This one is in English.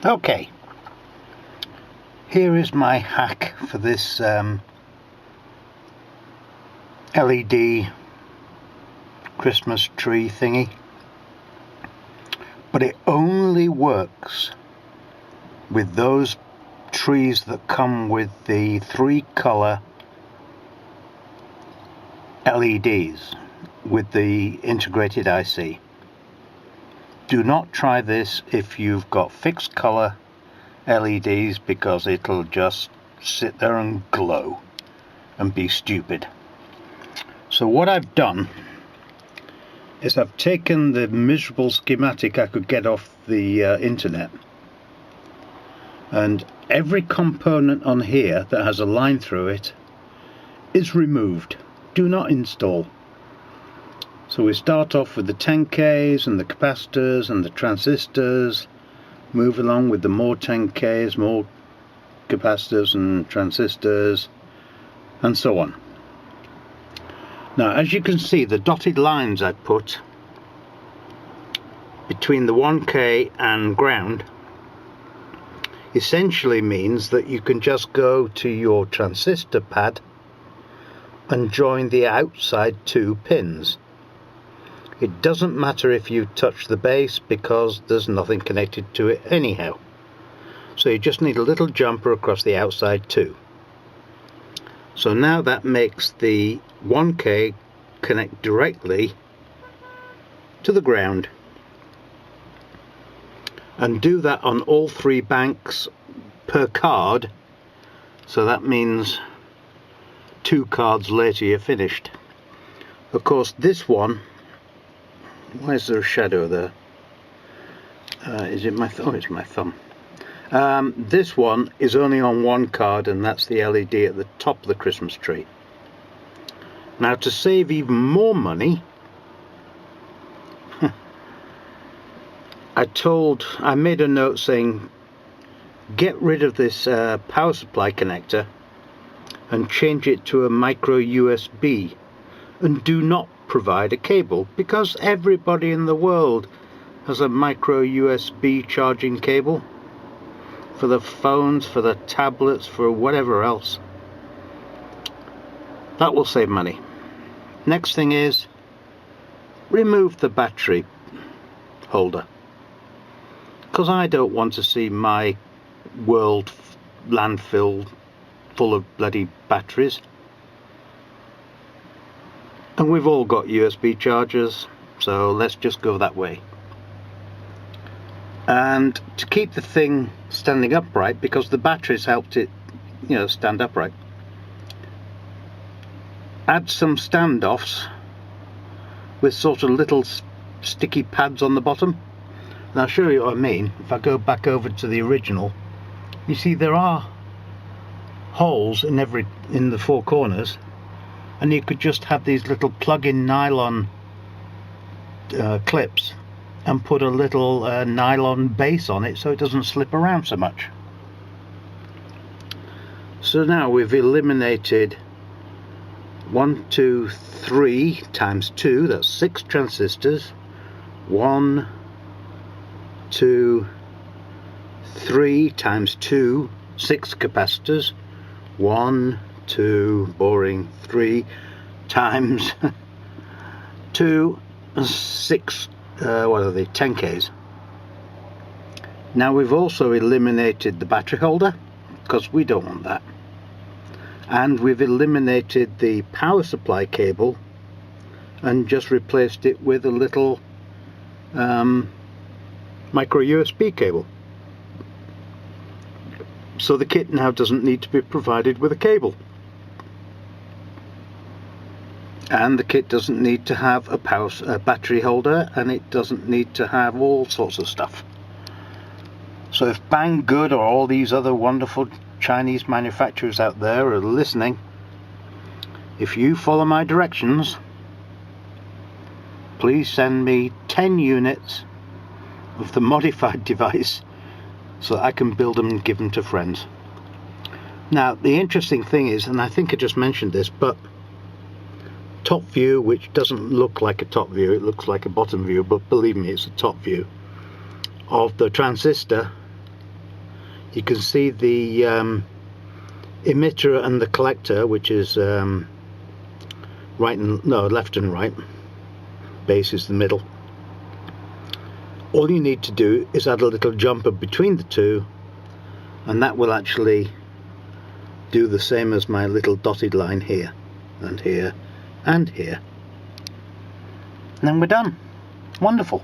Okay, here is my hack for this LED Christmas tree thingy, but it only works with those trees that come with the 3-color LEDs with the integrated IC. Do not try this if you've got fixed color LEDs, because it'll just sit there and glow and be stupid. So what I've done is I've taken the miserable schematic I could get off the internet, and every component on here that has a line through it is removed. Do not install. So we start off with the 10Ks and the capacitors and the transistors, move along with the more 10Ks, more capacitors and transistors, and so on. Now, as you can see, the dotted lines I put between the 1K and ground essentially means that you can just go to your transistor pad and join the outside 2 pins. It doesn't matter if you touch the base, because there's nothing connected to it anyhow. So you just need a little jumper across the outside 2. So now that makes the 1K connect directly to the ground, and do that on all 3 banks per card. So that means 2 cards later you're finished. Of course, this one, why is there a shadow there? Is it my thumb? Oh, it's my thumb. This one is only on 1 card, and that's the LED at the top of the Christmas tree. Now, to save even more money, I made a note saying, get rid of this power supply connector and change it to a micro USB, and do not provide a cable, because everybody in the world has a micro USB charging cable for the phones, for the tablets, for whatever else. That will save money. Next thing is, remove the battery holder, because I don't want to see my world landfill full of bloody batteries. And we've all got USB chargers, so let's just go that way. And to keep the thing standing upright, because the batteries helped it, stand upright, add some standoffs with sort of little sticky pads on the bottom. And I'll show you what I mean. If I go back over to the original, you see there are holes in the 4 corners, and you could just have these little plug-in nylon clips and put a little nylon base on it so it doesn't slip around so much. So now we've eliminated 1, 2, 3 times 2, that's 6 transistors. 1, 2, 3 times 2, 6 capacitors. 1, 2, boring, 3 times 2, 6, what are they, 10Ks. Now we've also eliminated the battery holder, because we don't want that. And we've eliminated the power supply cable and just replaced it with a little micro USB cable. So the kit now doesn't need to be provided with a cable. And the kit doesn't need to have a battery holder, and it doesn't need to have all sorts of stuff. So if Banggood or all these other wonderful Chinese manufacturers out there are listening, if you follow my directions, please send me 10 units of the modified device so that I can build them and give them to friends. Now, the interesting thing is, and I think I just mentioned this, but top view, which doesn't look like a top view, it looks like a bottom view, but believe me, it's a top view of the transistor you can see the emitter and the collector, which is left and right. Base is the middle. All you need to do is add a little jumper between the two, and that will actually do the same as my little dotted line here and here and here. And then we're done. Wonderful.